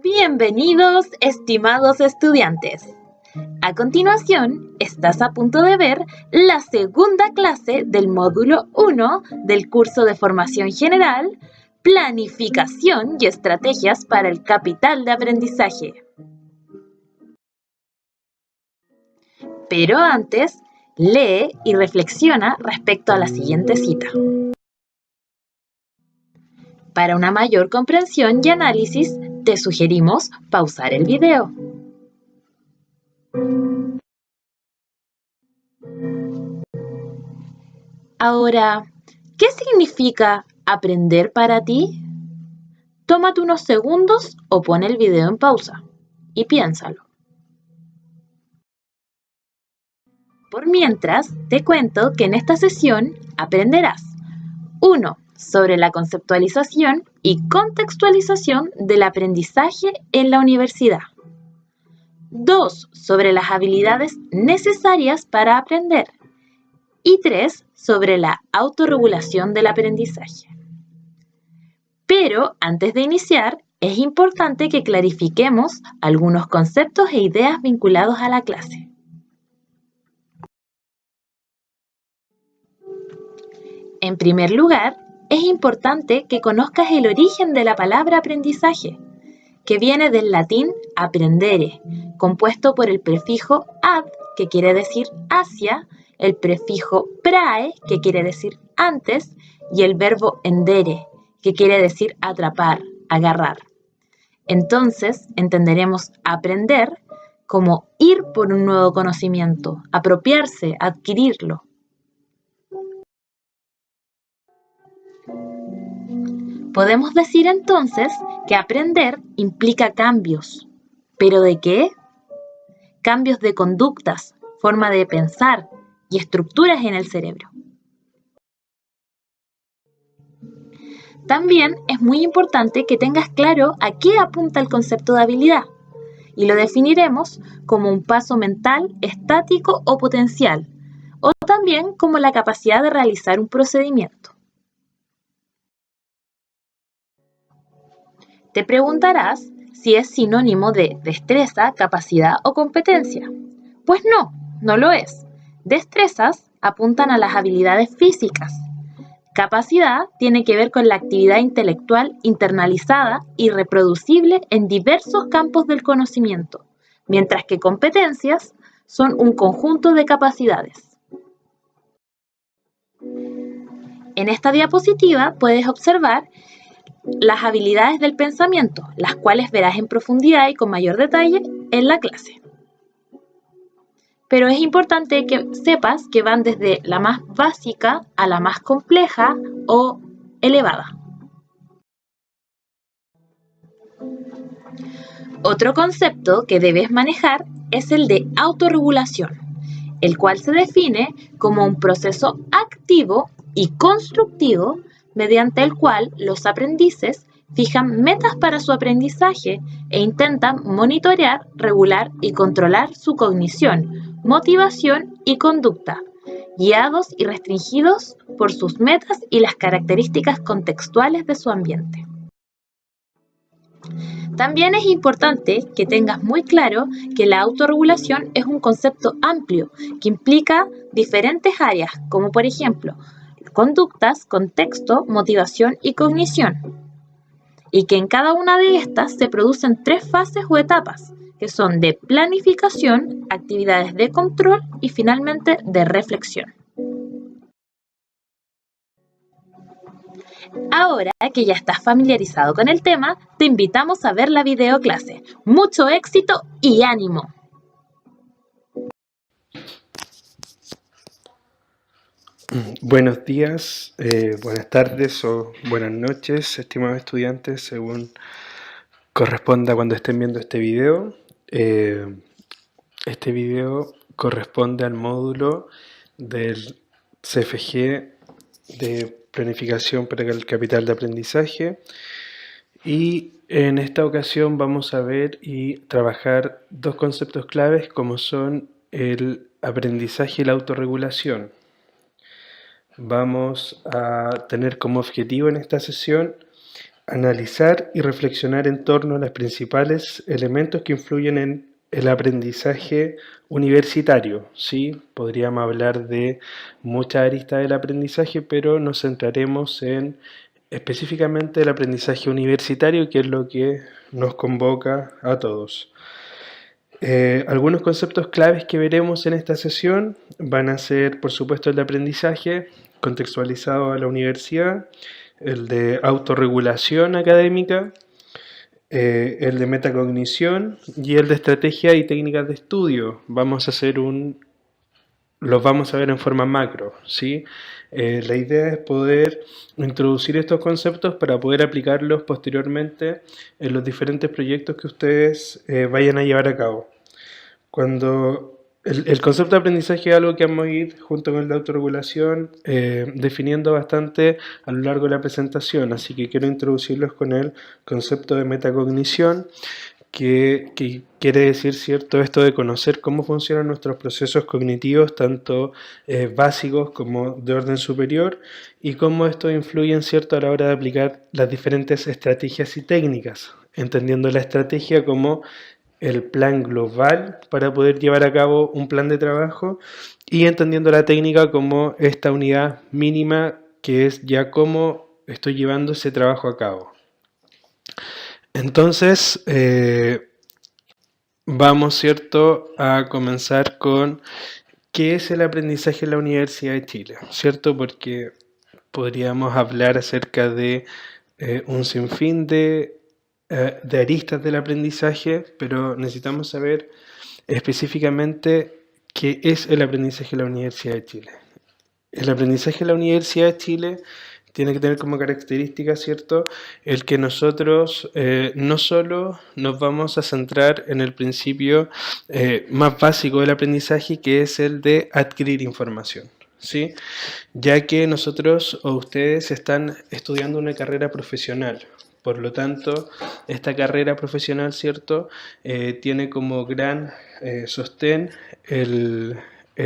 Bienvenidos, estimados estudiantes. A continuación, estás a punto de ver la segunda clase del módulo 1 del curso de formación general, Planificación y estrategias para el capital de aprendizaje. Pero antes, lee y reflexiona respecto a la siguiente cita. Para una mayor comprensión y análisis, te sugerimos pausar el video. Ahora, ¿qué significa aprender para ti? Tómate unos segundos o pon el video en pausa y piénsalo. Por mientras, te cuento que en esta sesión aprenderás 1. Sobre la conceptualización y contextualización del aprendizaje en la universidad. 2. Sobre las habilidades necesarias para aprender. Y 3. Sobre la autorregulación del aprendizaje. Pero antes de iniciar, es importante que clarifiquemos algunos conceptos e ideas vinculados a la clase. En primer lugar, es importante que conozcas el origen de la palabra aprendizaje, que viene del latín aprendere, compuesto por el prefijo ad, que quiere decir hacia, el prefijo prae, que quiere decir antes, y el verbo endere, que quiere decir atrapar, agarrar. Entonces, entenderemos aprender como ir por un nuevo conocimiento, apropiarse, adquirirlo. Podemos decir entonces que aprender implica cambios. ¿Pero de qué? Cambios de conductas, forma de pensar y estructuras en el cerebro. También es muy importante que tengas claro a qué apunta el concepto de habilidad, y lo definiremos como un paso mental estático o potencial, o también como la capacidad de realizar un procedimiento. Te preguntarás si es sinónimo de destreza, capacidad o competencia. Pues no lo es. Destrezas apuntan a las habilidades físicas. Capacidad tiene que ver con la actividad intelectual internalizada y reproducible en diversos campos del conocimiento, mientras que competencias son un conjunto de capacidades. En esta diapositiva puedes observar las habilidades del pensamiento, las cuales verás en profundidad y con mayor detalle en la clase. Pero es importante que sepas que van desde la más básica a la más compleja o elevada. Otro concepto que debes manejar es el de autorregulación, el cual se define como un proceso activo y constructivo mediante el cual los aprendices fijan metas para su aprendizaje e intentan monitorear, regular y controlar su cognición, motivación y conducta, guiados y restringidos por sus metas y las características contextuales de su ambiente. También es importante que tengas muy claro que la autorregulación es un concepto amplio que implica diferentes áreas, como por ejemplo, conductas, contexto, motivación y cognición. Y que en cada una de estas se producen 3 fases o etapas, que son de planificación, actividades de control y finalmente de reflexión. Ahora que ya estás familiarizado con el tema, te invitamos a ver la videoclase. ¡Mucho éxito y ánimo! Buenos días, buenas tardes o buenas noches, estimados estudiantes, según corresponda cuando estén viendo este video. Este video corresponde al módulo del CFG de Planificación para el Capital de Aprendizaje, y en esta ocasión vamos a ver y trabajar 2 conceptos claves como son el aprendizaje y la autorregulación. Vamos a tener como objetivo en esta sesión analizar y reflexionar en torno a los principales elementos que influyen en el aprendizaje universitario. Sí, podríamos hablar de muchas aristas del aprendizaje, pero nos centraremos en específicamente el aprendizaje universitario, que es lo que nos convoca a todos. Algunos conceptos claves que veremos en esta sesión van a ser, por supuesto, el de aprendizaje contextualizado a la universidad, el de autorregulación académica, el de metacognición y el de estrategia y técnicas de estudio. Los vamos a ver en forma macro, ¿sí? La idea es poder introducir estos conceptos para poder aplicarlos posteriormente en los diferentes proyectos que ustedes vayan a llevar a cabo. Cuando el concepto de aprendizaje es algo que vamos a ir junto con el de autorregulación definiendo bastante a lo largo de la presentación, así que quiero introducirlos con el concepto de metacognición, que quiere decir, ¿cierto?, esto de conocer cómo funcionan nuestros procesos cognitivos, tanto básicos como de orden superior, y cómo esto influye, ¿cierto?, a la hora de aplicar las diferentes estrategias y técnicas, entendiendo la estrategia como el plan global para poder llevar a cabo un plan de trabajo y entendiendo la técnica como esta unidad mínima que es ya cómo estoy llevando ese trabajo a cabo. Entonces, vamos, ¿cierto?, a comenzar con qué es el aprendizaje en la Universidad de Chile, ¿cierto? Porque podríamos hablar acerca de un sinfín de aristas del aprendizaje, pero necesitamos saber específicamente qué es el aprendizaje en la Universidad de Chile. El aprendizaje en la Universidad de Chile tiene que tener como característica, ¿cierto?, el que nosotros no solo nos vamos a centrar en el principio más básico del aprendizaje, que es el de adquirir información, ¿sí? Ya que nosotros o ustedes están estudiando una carrera profesional. Por lo tanto, esta carrera profesional, ¿cierto?, tiene como gran sostén el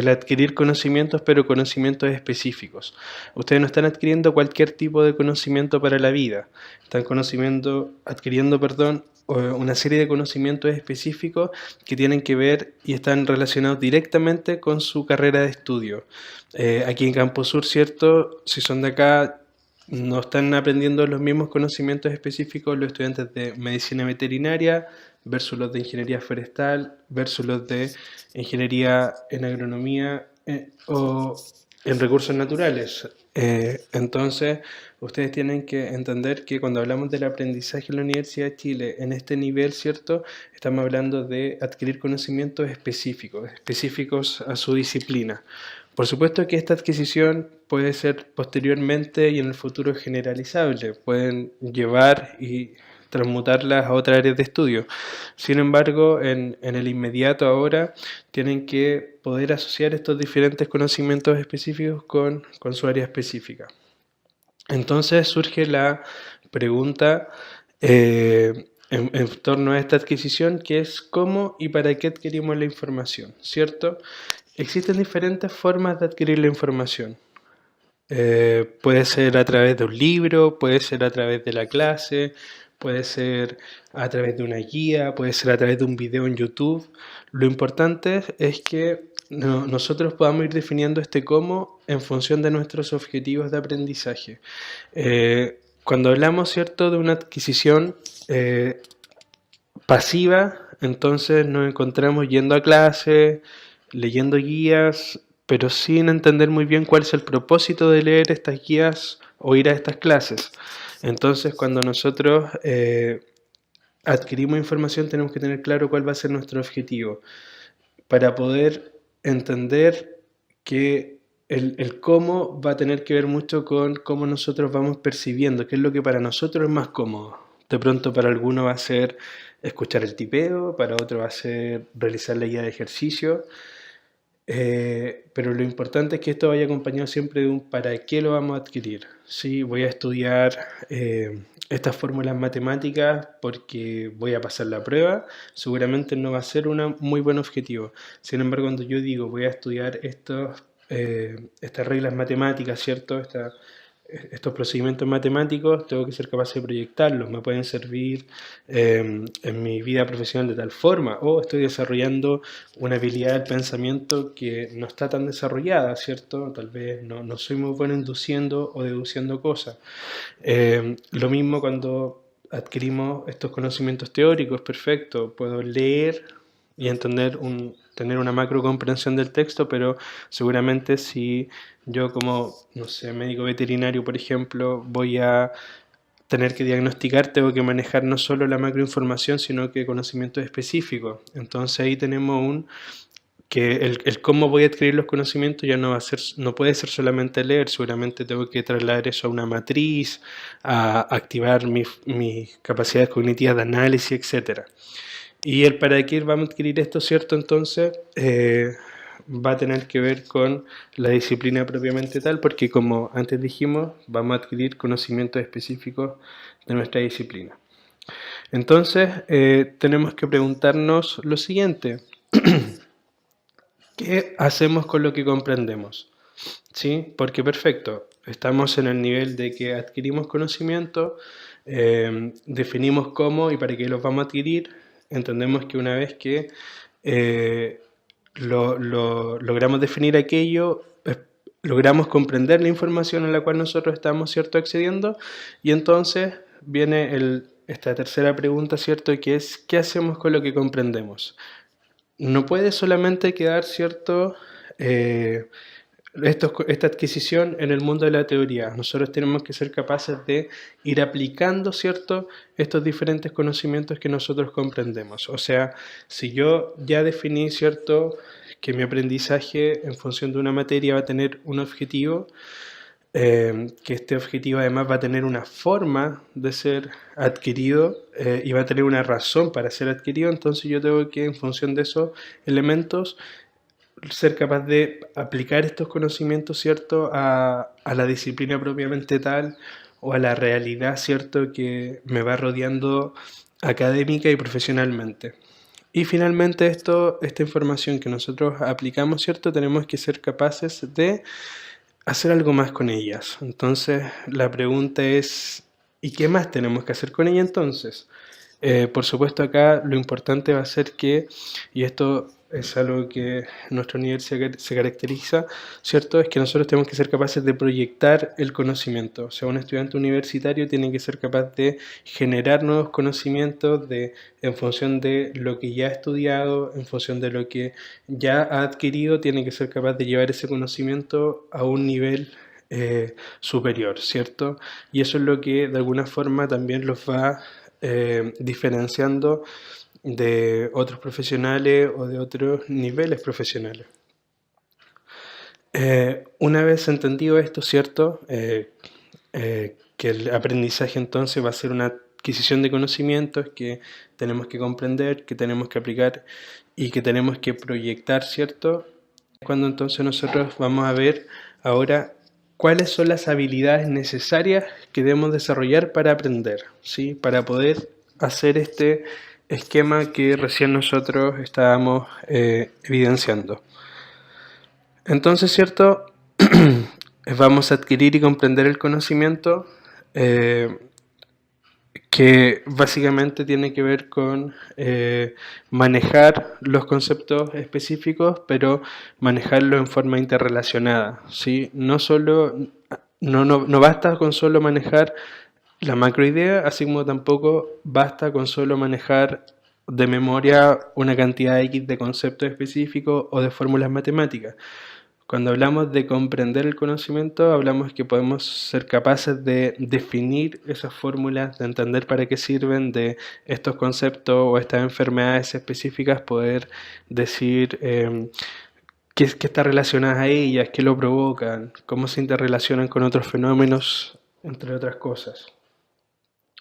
adquirir conocimientos, pero conocimientos específicos. Ustedes no están adquiriendo cualquier tipo de conocimiento para la vida, están adquiriendo, una serie de conocimientos específicos que tienen que ver y están relacionados directamente con su carrera de estudio. Aquí en Campo Sur, ¿cierto?, si son de acá, no están aprendiendo los mismos conocimientos específicos los estudiantes de medicina veterinaria versus los de ingeniería forestal versus los de ingeniería en agronomía o en recursos naturales. Entonces, ustedes tienen que entender que cuando hablamos del aprendizaje en la Universidad de Chile, en este nivel, ¿cierto?, estamos hablando de adquirir conocimientos específicos a su disciplina. Por supuesto que esta adquisición puede ser posteriormente y en el futuro generalizable, pueden llevar y transmutarlas a otras áreas de estudio. Sin embargo, en el inmediato ahora tienen que poder asociar estos diferentes conocimientos específicos con su área específica. Entonces surge la pregunta en torno a esta adquisición, que es cómo y para qué adquirimos la información, ¿cierto? Existen diferentes formas de adquirir la información. Puede ser a través de un libro, puede ser a través de la clase, puede ser a través de una guía, puede ser a través de un video en YouTube. Lo importante es que nosotros podamos ir definiendo este cómo en función de nuestros objetivos de aprendizaje. Cuando hablamos, ¿cierto?, de una adquisición pasiva, entonces nos encontramos yendo a clase, leyendo guías, pero sin entender muy bien cuál es el propósito de leer estas guías o ir a estas clases. Entonces, cuando nosotros adquirimos información, tenemos que tener claro cuál va a ser nuestro objetivo para poder entender que el cómo va a tener que ver mucho con cómo nosotros vamos percibiendo, qué es lo que para nosotros es más cómodo. De pronto para alguno va a ser escuchar el tipeo, para otro va a ser realizar la guía de ejercicio, pero lo importante es que esto vaya acompañado siempre de un para qué lo vamos a adquirir. Sí, voy a estudiar estas fórmulas matemáticas porque voy a pasar la prueba, seguramente no va a ser un muy buen objetivo. Sin embargo, cuando yo digo voy a estudiar estas reglas matemáticas, ¿cierto?, estos procedimientos matemáticos tengo que ser capaz de proyectarlos, me pueden servir en mi vida profesional de tal forma, o estoy desarrollando una habilidad del pensamiento que no está tan desarrollada, ¿cierto? Tal vez no soy muy bueno induciendo o deduciendo cosas. Lo mismo cuando adquirimos estos conocimientos teóricos, perfecto, puedo leer y tener una macro comprensión del texto, pero seguramente si yo como, no sé, médico veterinario, por ejemplo, voy a tener que diagnosticar, tengo que manejar no solo la macroinformación, sino que conocimientos específicos. Entonces ahí tenemos que el cómo voy a adquirir los conocimientos ya no puede ser solamente leer, seguramente tengo que trasladar eso a una matriz, a activar mis capacidades cognitivas de análisis, etcétera. Y el para qué vamos a adquirir esto, ¿cierto? Entonces, va a tener que ver con la disciplina propiamente tal, porque como antes dijimos, vamos a adquirir conocimientos específicos de nuestra disciplina. Entonces, tenemos que preguntarnos lo siguiente. ¿Qué hacemos con lo que comprendemos? ¿Sí? Porque perfecto, estamos en el nivel de que adquirimos conocimiento, definimos cómo y para qué los vamos a adquirir. Entendemos que una vez que logramos definir aquello, logramos comprender la información a la cual nosotros estamos, ¿cierto?, accediendo, y entonces viene esta tercera pregunta, ¿cierto?, que es ¿qué hacemos con lo que comprendemos? No puede solamente quedar, ¿cierto?, esta adquisición en el mundo de la teoría. Nosotros tenemos que ser capaces de ir aplicando, ¿cierto?, estos diferentes conocimientos que nosotros comprendemos. O sea, si yo ya definí, ¿cierto?, que mi aprendizaje en función de una materia va a tener un objetivo, que este objetivo además va a tener una forma de ser adquirido y va a tener una razón para ser adquirido, entonces yo tengo que, en función de esos elementos, ser capaz de aplicar estos conocimientos, ¿cierto?, a la disciplina propiamente tal o a la realidad, ¿cierto?, que me va rodeando académica y profesionalmente. Y finalmente esta información que nosotros aplicamos, ¿cierto?, tenemos que ser capaces de hacer algo más con ellas. Entonces la pregunta es, ¿y qué más tenemos que hacer con ella entonces? Por supuesto acá lo importante va a ser que, y esto es algo que nuestra universidad se caracteriza, ¿cierto? Es que nosotros tenemos que ser capaces de proyectar el conocimiento. O sea, un estudiante universitario tiene que ser capaz de generar nuevos conocimientos en función de lo que ya ha estudiado, en función de lo que ya ha adquirido, tiene que ser capaz de llevar ese conocimiento a un nivel superior, ¿cierto? Y eso es lo que de alguna forma también los va diferenciando de otros profesionales o de otros niveles profesionales. Una vez entendido esto, ¿cierto? Que el aprendizaje entonces va a ser una adquisición de conocimientos que tenemos que comprender, que tenemos que aplicar y que tenemos que proyectar, ¿cierto? Cuando entonces nosotros vamos a ver ahora cuáles son las habilidades necesarias que debemos desarrollar para aprender, ¿sí? Para poder hacer este esquema que recién nosotros estábamos evidenciando. Entonces, ¿cierto? Vamos a adquirir y comprender el conocimiento que básicamente tiene que ver con manejar los conceptos específicos, pero manejarlo en forma interrelacionada, ¿sí? No basta con solo manejar la macroidea, así como tampoco basta con solo manejar de memoria una cantidad X de conceptos específicos o de fórmulas matemáticas. Cuando hablamos de comprender el conocimiento, hablamos que podemos ser capaces de definir esas fórmulas, de entender para qué sirven, de estos conceptos o estas enfermedades específicas, poder decir qué está relacionado a ellas, qué lo provocan, cómo se interrelacionan con otros fenómenos, entre otras cosas.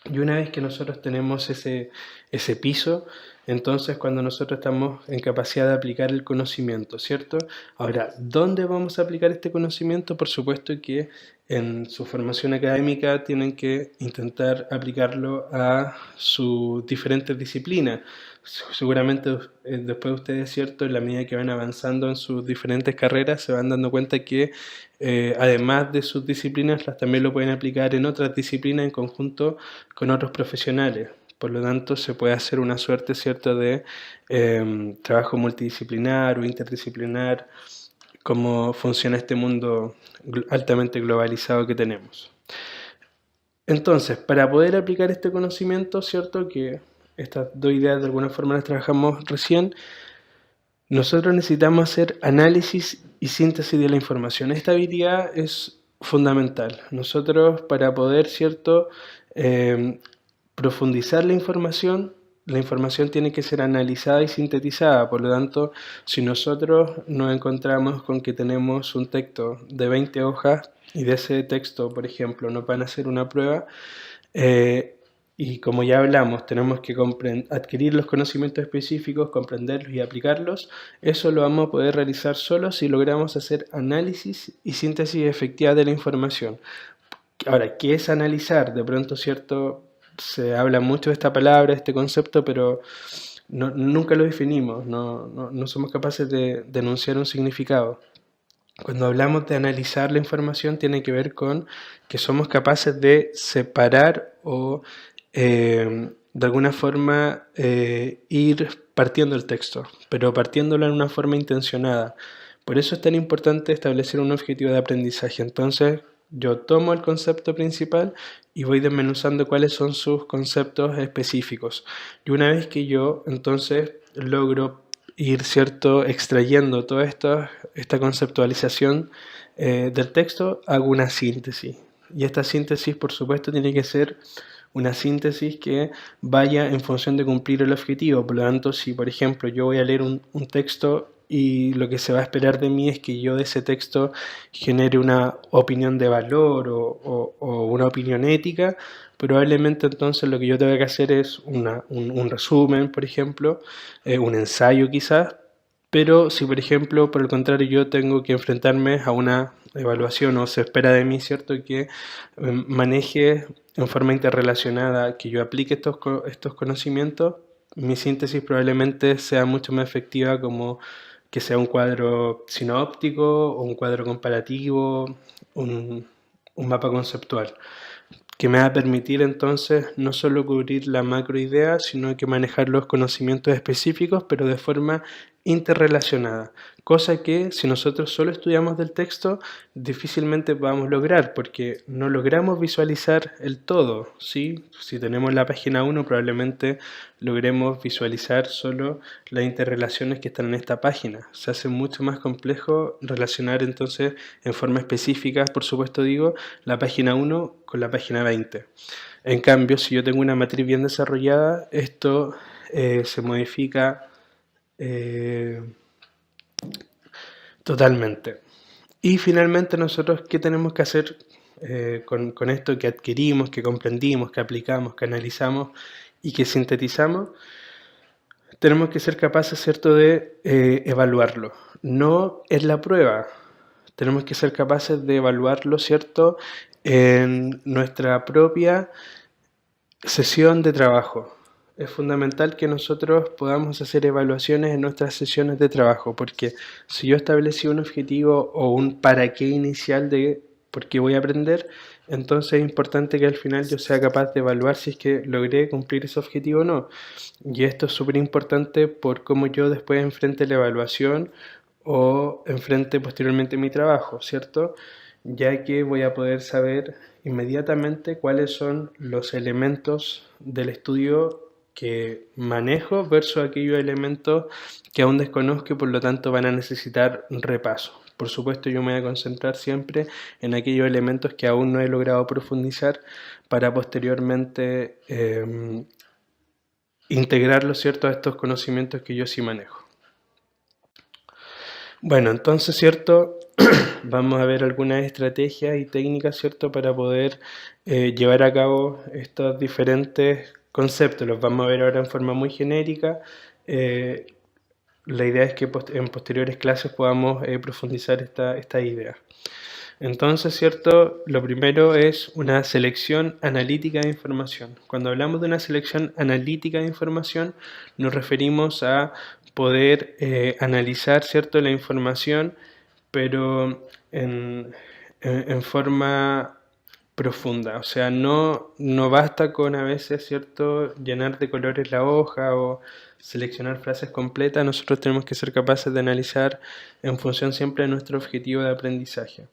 Y una vez que nosotros tenemos ese piso, entonces cuando nosotros estamos en capacidad de aplicar el conocimiento, ¿cierto? Ahora, ¿dónde vamos a aplicar este conocimiento? Por supuesto que en su formación académica tienen que intentar aplicarlo a sus diferentes disciplinas. Seguramente después ustedes, ¿cierto? En la medida que van avanzando en sus diferentes carreras, se van dando cuenta que además de sus disciplinas, también lo pueden aplicar en otras disciplinas en conjunto con otros profesionales. Por lo tanto, se puede hacer una suerte, ¿cierto?, de trabajo multidisciplinar o interdisciplinar, cómo funciona este mundo altamente globalizado que tenemos. Entonces, para poder aplicar este conocimiento, ¿cierto?, que estas dos ideas de alguna forma las trabajamos recién, nosotros necesitamos hacer análisis y síntesis de la información. Esta habilidad es fundamental. Nosotros, para poder, ¿cierto?, profundizar la información tiene que ser analizada y sintetizada. Por lo tanto, si nosotros nos encontramos con que tenemos un texto de 20 hojas y de ese texto, por ejemplo, nos van a hacer una prueba, y como ya hablamos, tenemos que adquirir los conocimientos específicos, comprenderlos y aplicarlos. Eso lo vamos a poder realizar solo si logramos hacer análisis y síntesis efectiva de la información. Ahora, ¿qué es analizar? De pronto, ¿cierto?, se habla mucho de esta palabra, de este concepto, pero nunca lo definimos, no somos capaces de enunciar un significado. Cuando hablamos de analizar la información, tiene que ver con que somos capaces de separar o de alguna forma ir partiendo el texto, pero partiéndolo en una forma intencionada. Por eso es tan importante establecer un objetivo de aprendizaje. Entonces, yo tomo el concepto principal y voy desmenuzando cuáles son sus conceptos específicos. Y una vez que yo entonces logro ir, ¿cierto?, extrayendo toda esta conceptualización del texto, hago una síntesis. Y esta síntesis, por supuesto, tiene que ser una síntesis que vaya en función de cumplir el objetivo. Por lo tanto, si por ejemplo yo voy a leer un texto y lo que se va a esperar de mí es que yo de ese texto genere una opinión de valor o una opinión ética, probablemente entonces lo que yo tenga que hacer es un resumen, por ejemplo, un ensayo quizás, pero si por ejemplo, por el contrario, yo tengo que enfrentarme a una evaluación o se espera de mí, ¿cierto?, que maneje en forma interrelacionada, que yo aplique estos conocimientos, mi síntesis probablemente sea mucho más efectiva, como que sea un cuadro sinóptico o un cuadro comparativo, un mapa conceptual, que me va a permitir entonces no solo cubrir la macroidea, sino que manejar los conocimientos específicos, pero de forma interrelacionada, cosa que si nosotros solo estudiamos del texto difícilmente vamos a lograr, porque no logramos visualizar el todo, ¿sí? Si tenemos la página 1 probablemente logremos visualizar solo las interrelaciones que están en esta página. Se hace mucho más complejo relacionar entonces en forma específica, por supuesto digo, la página 1 con la página 20. En cambio, si yo tengo una matriz bien desarrollada, esto se modifica totalmente. Y finalmente nosotros, ¿qué tenemos que hacer con esto que adquirimos, que comprendimos, que aplicamos, que analizamos y que sintetizamos? Tenemos que ser capaces, ¿cierto?, de evaluarlo. No en la prueba. Tenemos que ser capaces de evaluarlo, ¿cierto?, en nuestra propia sesión de trabajo. Es fundamental que nosotros podamos hacer evaluaciones en nuestras sesiones de trabajo, porque si yo establecí un objetivo o un para qué inicial de por qué voy a aprender, entonces es importante que al final yo sea capaz de evaluar si es que logré cumplir ese objetivo o no. Y esto es súper importante por cómo yo después enfrente la evaluación o enfrente posteriormente mi trabajo, ¿cierto? Ya que voy a poder saber inmediatamente cuáles son los elementos del estudio que manejo versus aquellos elementos que aún desconozco y por lo tanto van a necesitar repaso. Por supuesto, yo me voy a concentrar siempre en aquellos elementos que aún no he logrado profundizar para posteriormente integrarlos, ¿cierto?, a estos conocimientos que yo sí manejo. Bueno, entonces, ¿cierto?, vamos a ver algunas estrategias y técnicas, ¿cierto?, para poder llevar a cabo estos diferentes conceptos, los vamos a ver ahora en forma muy genérica. La idea es que en posteriores clases podamos profundizar esta idea. Entonces, ¿cierto? Lo primero es una selección analítica de información. Cuando hablamos de una selección analítica de información, nos referimos a poder analizar, ¿cierto?, la información, pero en forma profunda. O sea, no basta con a veces, ¿cierto?, llenar de colores la hoja o seleccionar frases completas. Nosotros tenemos que ser capaces de analizar en función siempre de nuestro objetivo de aprendizaje.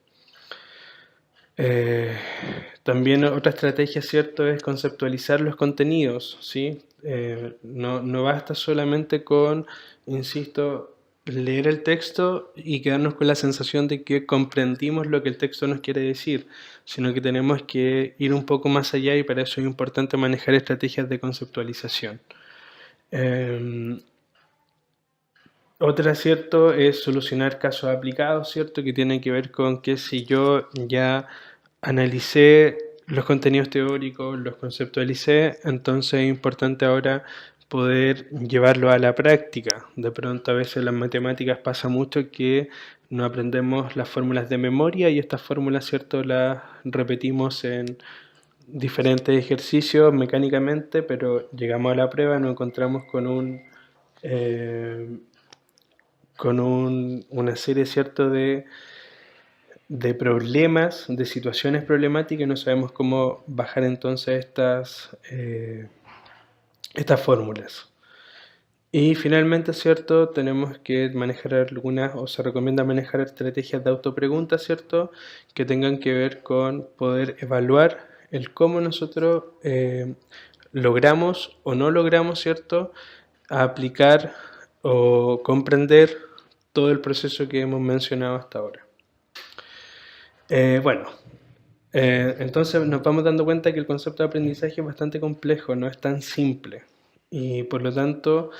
También otra estrategia, ¿cierto?, es conceptualizar los contenidos, ¿sí? No basta solamente con, insisto, leer el texto y quedarnos con la sensación de que comprendimos lo que el texto nos quiere decir, sino que tenemos que ir un poco más allá y para eso es importante manejar estrategias de conceptualización. Otra, ¿cierto?, es solucionar casos aplicados, ¿cierto?, que tienen que ver con que si yo ya analicé los contenidos teóricos, los conceptualicé, entonces es importante ahora poder llevarlo a la práctica. De pronto a veces en las matemáticas pasa mucho que no aprendemos las fórmulas de memoria y estas fórmulas, ¿cierto?, las repetimos en diferentes ejercicios mecánicamente, pero llegamos a la prueba y nos encontramos con una serie, ¿cierto?, de problemas, de situaciones problemáticas y no sabemos cómo bajar entonces estas fórmulas. Y finalmente, ¿cierto?, tenemos que manejar algunas, o se recomienda manejar estrategias de autopregunta, ¿cierto?, que tengan que ver con poder evaluar el cómo nosotros logramos o no logramos, ¿cierto?, aplicar o comprender todo el proceso que hemos mencionado hasta ahora. Entonces nos vamos dando cuenta que el concepto de aprendizaje es bastante complejo, no es tan simple y por lo tanto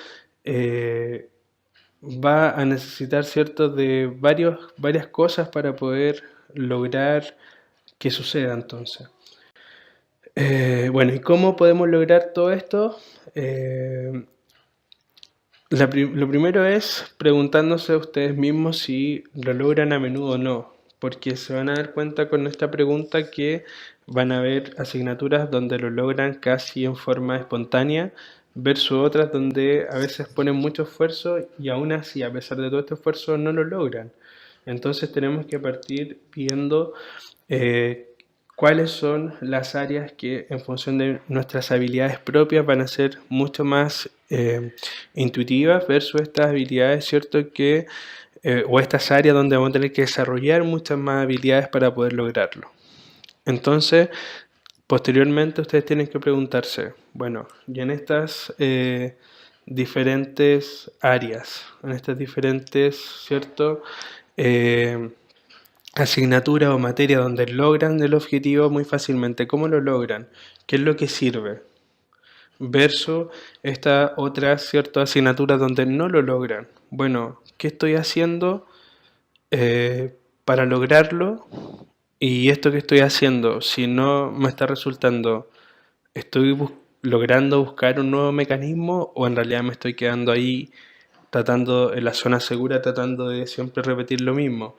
va a necesitar, ¿cierto?, de varias cosas para poder lograr que suceda entonces. ¿Y cómo podemos lograr todo esto? Lo primero es preguntándose a ustedes mismos si lo logran a menudo o no, porque se van a dar cuenta con esta pregunta que van a haber asignaturas donde lo logran casi en forma espontánea versus otras donde a veces ponen mucho esfuerzo y aún así, a pesar de todo este esfuerzo, no lo logran. Entonces tenemos que partir viendo cuáles son las áreas que en función de nuestras habilidades propias van a ser mucho más intuitivas versus estas habilidades, ¿cierto?, o estas áreas donde vamos a tener que desarrollar muchas más habilidades para poder lograrlo. Entonces, posteriormente ustedes tienen que preguntarse, bueno, y en estas diferentes áreas, en estas diferentes, ¿cierto?, asignatura o materia donde logran el objetivo muy fácilmente. ¿Cómo lo logran? ¿Qué es lo que sirve? Versus esta otra cierta asignatura donde no lo logran. Bueno, ¿qué estoy haciendo para lograrlo? Y esto que estoy haciendo, si no me está resultando, ¿estoy logrando buscar un nuevo mecanismo o en realidad me estoy quedando ahí tratando en la zona segura, tratando de siempre repetir lo mismo?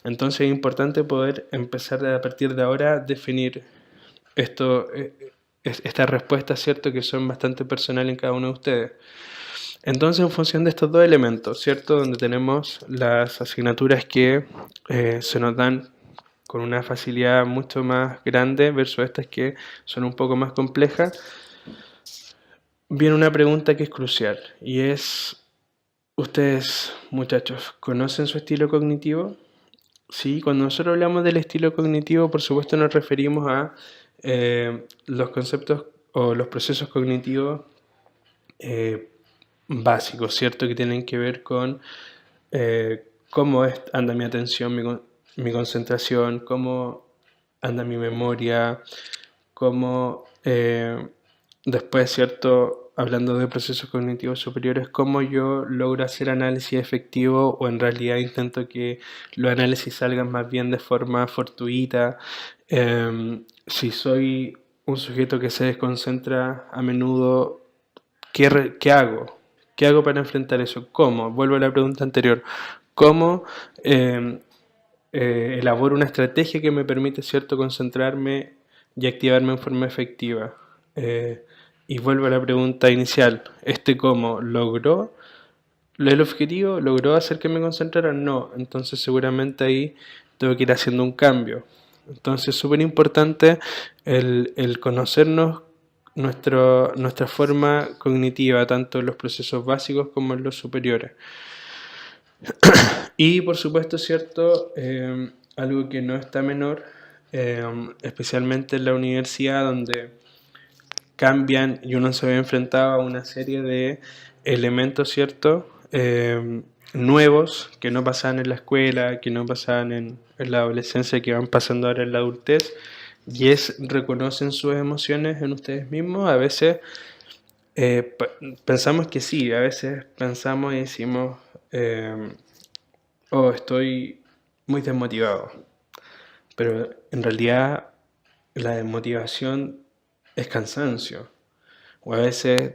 Entonces es importante poder empezar a partir de ahora a definir estas respuestas, ¿cierto?, que son bastante personales en cada uno de ustedes. Entonces, en función de estos dos elementos, ¿cierto?, donde tenemos las asignaturas que se nos dan con una facilidad mucho más grande versus estas que son un poco más complejas, viene una pregunta que es crucial y es: ustedes, muchachos, ¿conocen su estilo cognitivo? Sí, cuando nosotros hablamos del estilo cognitivo, por supuesto nos referimos a los conceptos o los procesos cognitivos básicos, ¿cierto?, que tienen que ver con cómo anda mi atención, mi concentración, cómo anda mi memoria, cómo después, ¿cierto?, hablando de procesos cognitivos superiores, cómo yo logro hacer análisis efectivo o en realidad intento que los análisis salgan más bien de forma fortuita. Si soy un sujeto que se desconcentra a menudo, ¿qué hago? ¿Qué hago para enfrentar eso? ¿Cómo? Vuelvo a la pregunta anterior. ¿Cómo elaboro una estrategia que me permite, ¿cierto?, concentrarme y activarme en forma efectiva? Y vuelvo a la pregunta inicial. ¿Cómo logró el objetivo? ¿Logró hacer que me concentrara? No. Entonces seguramente ahí tengo que ir haciendo un cambio. Entonces es súper importante el conocernos nuestra forma cognitiva, tanto en los procesos básicos como en los superiores. Y por supuesto, cierto, algo que no está menor, especialmente en la universidad, donde cambian y uno se ve enfrentado a una serie de elementos, cierto, nuevos que no pasaban en la escuela, que no pasaban en la adolescencia, que van pasando ahora en la adultez, y reconocen sus emociones en ustedes mismos. A veces pensamos que sí, a veces pensamos y decimos, oh, estoy muy desmotivado, pero en realidad la desmotivación es cansancio, o a veces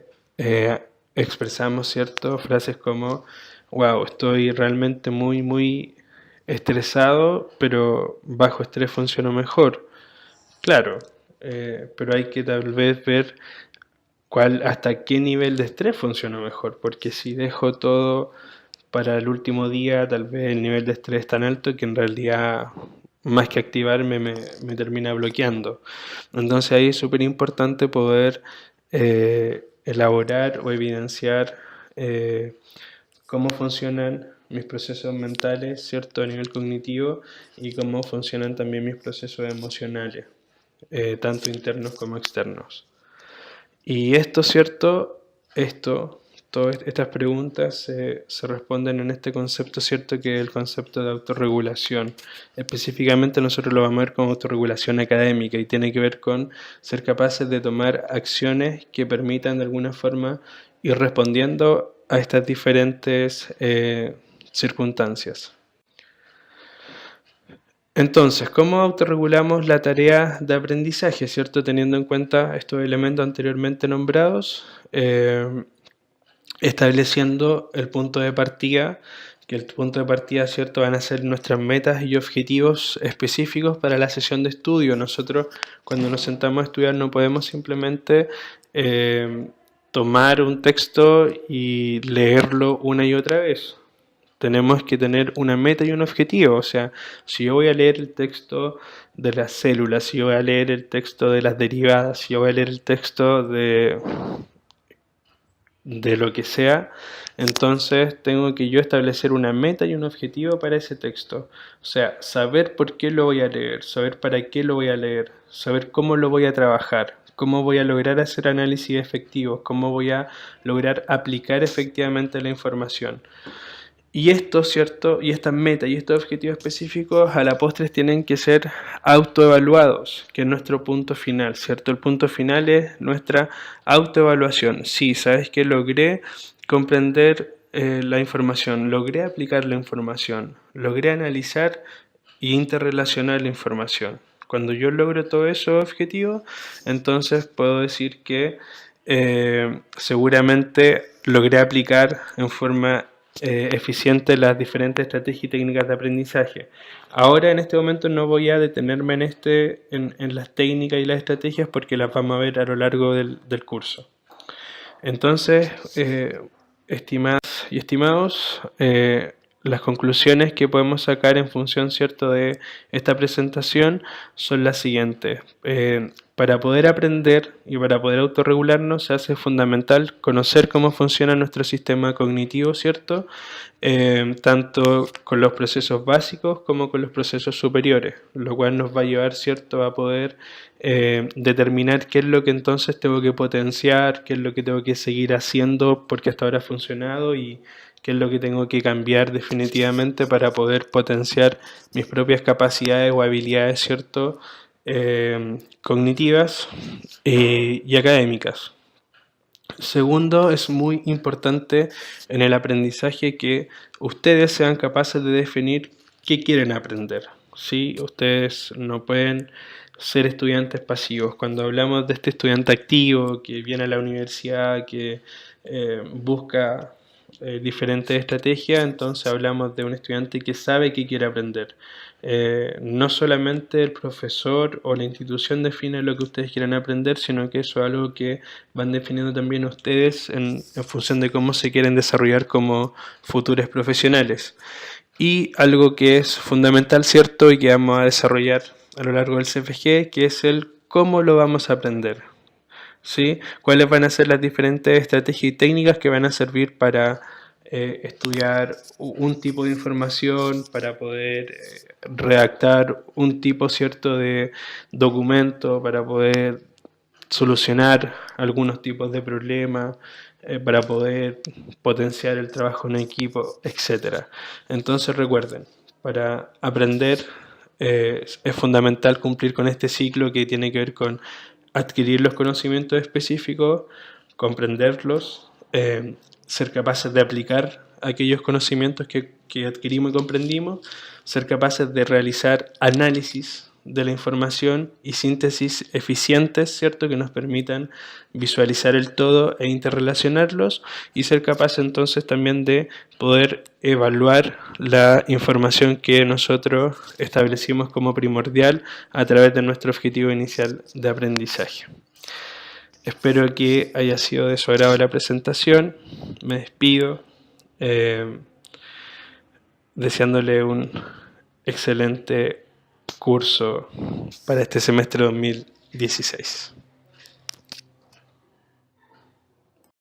expresamos, ¿cierto?, frases como, wow, estoy realmente muy estresado, pero bajo estrés funciono mejor. Claro, pero hay que tal vez ver hasta qué nivel de estrés funciona mejor, porque si dejo todo para el último día, tal vez el nivel de estrés es tan alto que en realidad más que activarme me termina bloqueando. Entonces ahí es súper importante poder elaborar o evidenciar cómo funcionan mis procesos mentales, ¿cierto?, a nivel cognitivo, y cómo funcionan también mis procesos emocionales, tanto internos como externos. Y esto, ¿cierto? Todas estas preguntas se responden en este concepto, ¿cierto?, que es el concepto de autorregulación. Específicamente nosotros lo vamos a ver como autorregulación académica, y tiene que ver con ser capaces de tomar acciones que permitan de alguna forma ir respondiendo a estas diferentes circunstancias. Entonces, ¿cómo autorregulamos la tarea de aprendizaje, cierto? Teniendo en cuenta estos elementos anteriormente nombrados, estableciendo el punto de partida, que el punto de partida, cierto, van a ser nuestras metas y objetivos específicos para la sesión de estudio. Nosotros, cuando nos sentamos a estudiar, no podemos simplemente tomar un texto y leerlo una y otra vez. Tenemos que tener una meta y un objetivo. O sea, si yo voy a leer el texto de las células, si yo voy a leer el texto de las derivadas, si yo voy a leer el texto de lo que sea, entonces tengo que yo establecer una meta y un objetivo para ese texto. O sea, saber por qué lo voy a leer, saber para qué lo voy a leer, saber cómo lo voy a trabajar, cómo voy a lograr hacer análisis efectivos, cómo voy a lograr aplicar efectivamente la información. Y esto, ¿cierto? Y estas metas y estos objetivos específicos a la postre tienen que ser autoevaluados, que es nuestro punto final, ¿cierto? El punto final es nuestra autoevaluación. Sí, sabes que logré comprender la información, logré aplicar la información, logré analizar e interrelacionar la información. Cuando yo logro todo eso objetivo, entonces puedo decir que seguramente logré aplicar en forma eficiente las diferentes estrategias y técnicas de aprendizaje. Ahora en este momento no voy a detenerme en las técnicas y las estrategias, porque las vamos a ver a lo largo del curso. Entonces, estimadas y estimados, las conclusiones que podemos sacar en función, ¿cierto?, de esta presentación son las siguientes. Para poder aprender y para poder autorregularnos se hace fundamental conocer cómo funciona nuestro sistema cognitivo, ¿cierto? Tanto con los procesos básicos como con los procesos superiores, lo cual nos va a llevar, ¿cierto?, a poder determinar qué es lo que entonces tengo que potenciar, qué es lo que tengo que seguir haciendo porque hasta ahora ha funcionado, y qué es lo que tengo que cambiar definitivamente para poder potenciar mis propias capacidades o habilidades, ¿cierto?, cognitivas y académicas. Segundo, es muy importante en el aprendizaje que ustedes sean capaces de definir qué quieren aprender. ¿Sí? Ustedes no pueden ser estudiantes pasivos. Cuando hablamos de este estudiante activo que viene a la universidad, que busca diferentes estrategias, entonces hablamos de un estudiante que sabe que quiere aprender. No solamente el profesor o la institución define lo que ustedes quieren aprender, sino que eso es algo que van definiendo también ustedes en función de cómo se quieren desarrollar como futuros profesionales. Y algo que es fundamental, ¿cierto? Y que vamos a desarrollar a lo largo del CFG, que es el cómo lo vamos a aprender. ¿Sí? ¿Cuáles van a ser las diferentes estrategias y técnicas que van a servir para estudiar un tipo de información, para poder redactar un tipo cierto de documento, para poder solucionar algunos tipos de problemas, para poder potenciar el trabajo en equipo, etc. Entonces recuerden, para aprender es fundamental cumplir con este ciclo que tiene que ver con adquirir los conocimientos específicos, comprenderlos, ser capaces de aplicar aquellos conocimientos que adquirimos y comprendimos, ser capaces de realizar análisis de la información y síntesis eficientes, ¿cierto? Que nos permitan visualizar el todo e interrelacionarlos, y ser capaces entonces también de poder evaluar la información que nosotros establecimos como primordial a través de nuestro objetivo inicial de aprendizaje. Espero que haya sido de su agrado la presentación. Me despido deseándole un excelente curso para este semestre 2016.